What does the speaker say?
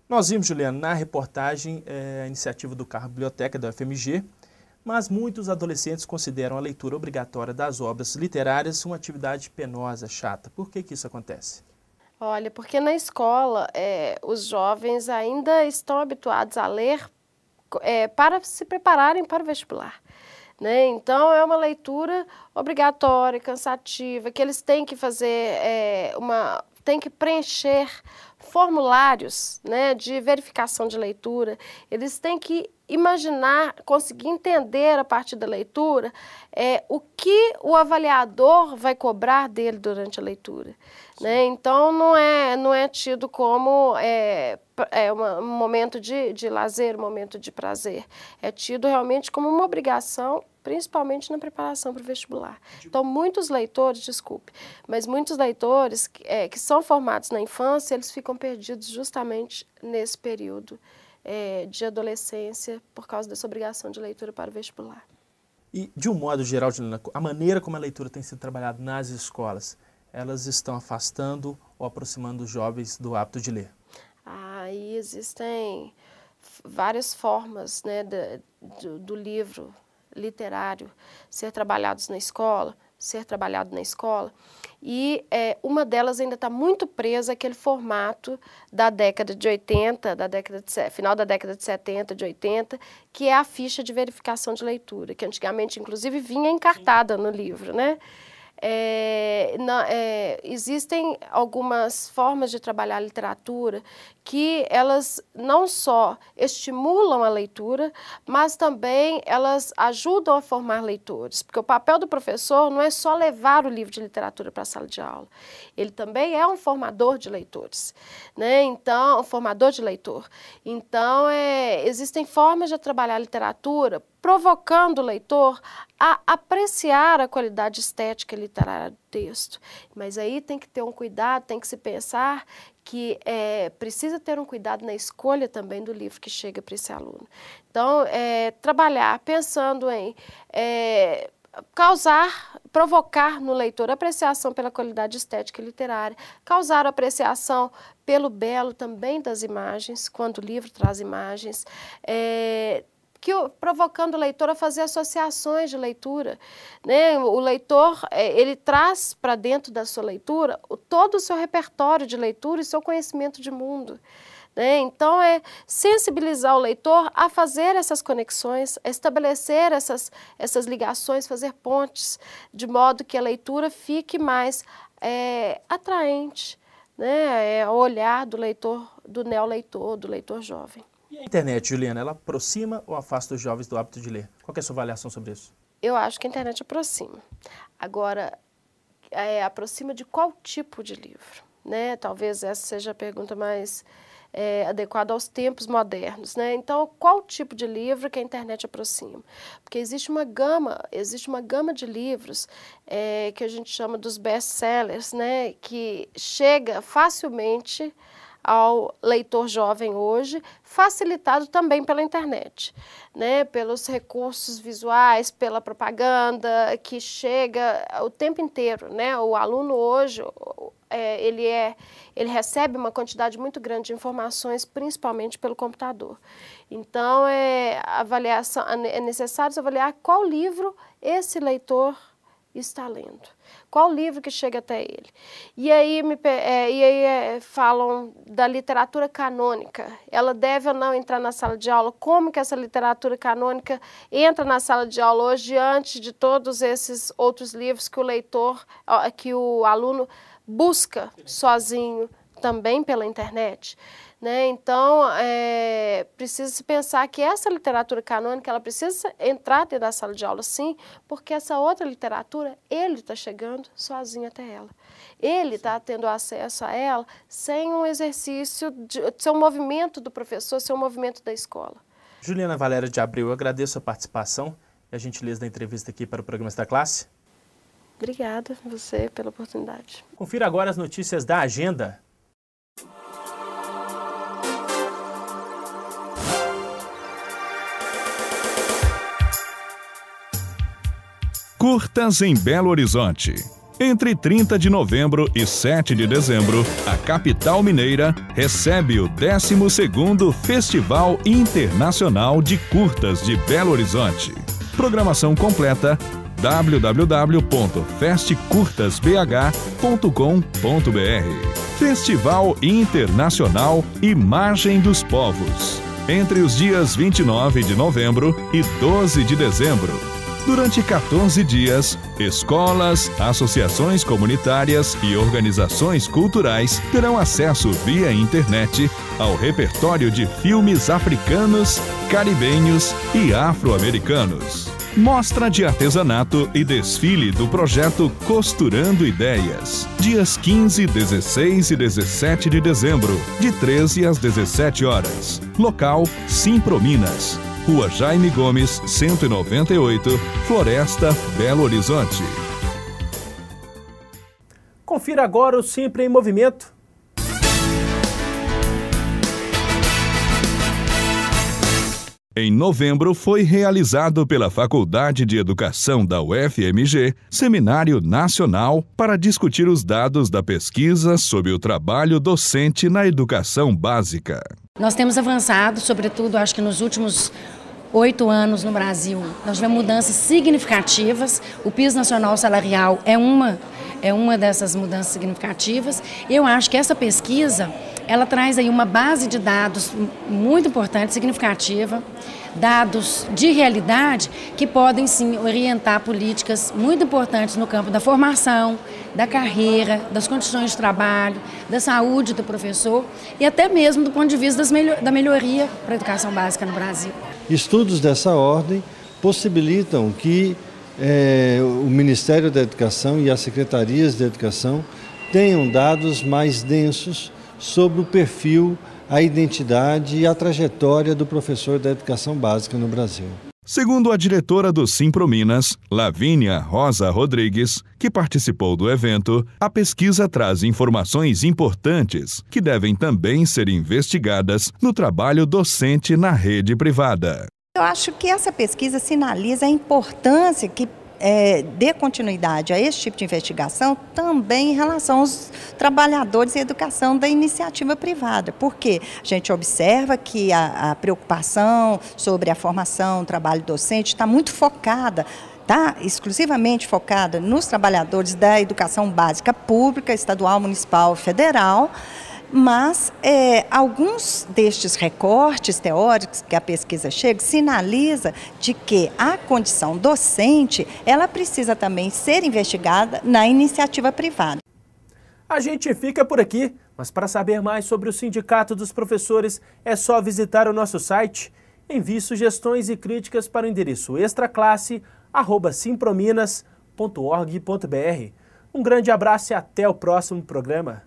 Nós vimos, Juliana, na reportagem a iniciativa do Carro Biblioteca da UFMG, mas muitos adolescentes consideram a leitura obrigatória das obras literárias uma atividade penosa, chata. Por que isso acontece? Olha, porque na escola os jovens ainda estão habituados a ler para se prepararem para o vestibular. Né? Então, é uma leitura obrigatória, cansativa, que eles têm que fazer têm que preencher formulários, né, de verificação de leitura. Eles têm que imaginar, conseguir entender a partir da leitura o que o avaliador vai cobrar dele durante a leitura. Né? Então, não é tido como um momento de lazer, um momento de prazer. É tido realmente como uma obrigação, principalmente na preparação para o vestibular. Então, muitos leitores, mas muitos leitores que são formados na infância, eles ficam perdidos justamente nesse período de adolescência por causa dessa obrigação de leitura para o vestibular. E, de um modo geral, Juliana, a maneira como a leitura tem sido trabalhada nas escolas, elas estão afastando ou aproximando os jovens do hábito de ler? Aí existem várias formas, né, do livro literário ser trabalhado na escola, e uma delas ainda está muito presa àquele formato da década de 80, final da década de 70, de 80, que é a ficha de verificação de leitura, que antigamente, inclusive, vinha encartada no livro, né? Existem algumas formas de trabalhar a literatura que elas não só estimulam a leitura, mas também elas ajudam a formar leitores, porque o papel do professor não é só levar o livro de literatura para a sala de aula, ele também é um formador de leitores, né? Então, um formador de leitor. Então, existem formas de trabalhar a literatura provocando o leitor a apreciar a qualidade estética e literária do texto. Mas aí tem que ter um cuidado, tem que se pensar que precisa ter um cuidado na escolha também do livro que chega para esse aluno. Então, trabalhar pensando em provocar no leitor apreciação pela qualidade estética e literária, causar apreciação pelo belo também das imagens, quando o livro traz imagens, provocando o leitor a fazer associações de leitura, né? O leitor, ele traz para dentro da sua leitura todo o seu repertório de leitura e seu conhecimento de mundo. Né? Então, sensibilizar o leitor a fazer essas conexões, a estabelecer essas ligações, fazer pontes, de modo que a leitura fique mais atraente, né? Ao olhar do leitor, do neoleitor, do leitor jovem. E a internet, Juliana, ela aproxima ou afasta os jovens do hábito de ler? Qual é a sua avaliação sobre isso? Eu acho que a internet aproxima. Agora, aproxima de qual tipo de livro? Né? Talvez essa seja a pergunta mais adequada aos tempos modernos. Né? Então, qual tipo de livro que a internet aproxima? Porque existe uma gama de livros que a gente chama dos best-sellers, né? Que chega facilmente ao leitor jovem hoje, facilitado também pela internet, né? Pelos recursos visuais, pela propaganda que chega o tempo inteiro, né? O aluno hoje, ele recebe uma quantidade muito grande de informações, principalmente pelo computador. Então, é necessário avaliar qual livro esse leitor está lendo. Qual livro que chega até ele? E aí, falam da literatura canônica. Ela deve ou não entrar na sala de aula? Como que essa literatura canônica entra na sala de aula hoje, diante de todos esses outros livros que o aluno busca sozinho, também pela internet? Né? Então, precisa se pensar que essa literatura canônica, ela precisa entrar dentro da sala de aula, sim, porque essa outra literatura, ele está chegando sozinho até ela. Ele está tendo acesso a ela sem um exercício, sem um movimento do professor, sem um movimento da escola. Juliana Valéria de Abreu, eu agradeço a participação e a gentileza da entrevista aqui para o programa da classe. Obrigada a você pela oportunidade. Confira agora as notícias da agenda. Curtas em Belo Horizonte. Entre 30 de novembro e 7 de dezembro, a capital mineira recebe o 12º Festival Internacional de Curtas de Belo Horizonte. Programação completa www.festcurtasbh.com.br. Festival Internacional Imagem dos Povos, entre os dias 29 de novembro e 12 de dezembro. Durante 14 dias, escolas, associações comunitárias e organizações culturais terão acesso via internet ao repertório de filmes africanos, caribenhos e afro-americanos. Mostra de artesanato e desfile do projeto Costurando Ideias. Dias 15, 16 e 17 de dezembro, de 13 às 17 horas. Local, Simprominas. Rua Jaime Gomes, 198, Floresta, Belo Horizonte. Confira agora o Sempre em Movimento. Em novembro, foi realizado pela Faculdade de Educação da UFMG, Seminário Nacional para discutir os dados da pesquisa sobre o trabalho docente na educação básica. Nós temos avançado, sobretudo, acho que nos últimos 8 anos no Brasil, nós tivemos mudanças significativas. O piso nacional salarial é uma dessas mudanças significativas. Eu acho que essa pesquisa, ela traz aí uma base de dados muito importante, significativa, dados de realidade que podem sim orientar políticas muito importantes no campo da formação, da carreira, das condições de trabalho, da saúde do professor e até mesmo do ponto de vista da melhoria para a educação básica no Brasil. Estudos dessa ordem possibilitam que o Ministério da Educação e as secretarias de educação tenham dados mais densos sobre o perfil, a identidade e a trajetória do professor da educação básica no Brasil. Segundo a diretora do Simprominas, Lavínia Rosa Rodrigues, que participou do evento, a pesquisa traz informações importantes que devem também ser investigadas no trabalho docente na rede privada. Eu acho que essa pesquisa sinaliza a importância que dê continuidade a esse tipo de investigação também em relação aos trabalhadores em educação da iniciativa privada, porque a gente observa que a preocupação sobre a formação, o trabalho docente está muito focada, está exclusivamente focada nos trabalhadores da educação básica pública, estadual, municipal, federal. Mas alguns destes recortes teóricos que a pesquisa chega sinaliza de que a condição docente ela precisa também ser investigada na iniciativa privada. A gente fica por aqui, mas para saber mais sobre o Sindicato dos Professores é só visitar o nosso site. Envie sugestões e críticas para o endereço extraclasse@simprominas.org.br. Um grande abraço e até o próximo programa.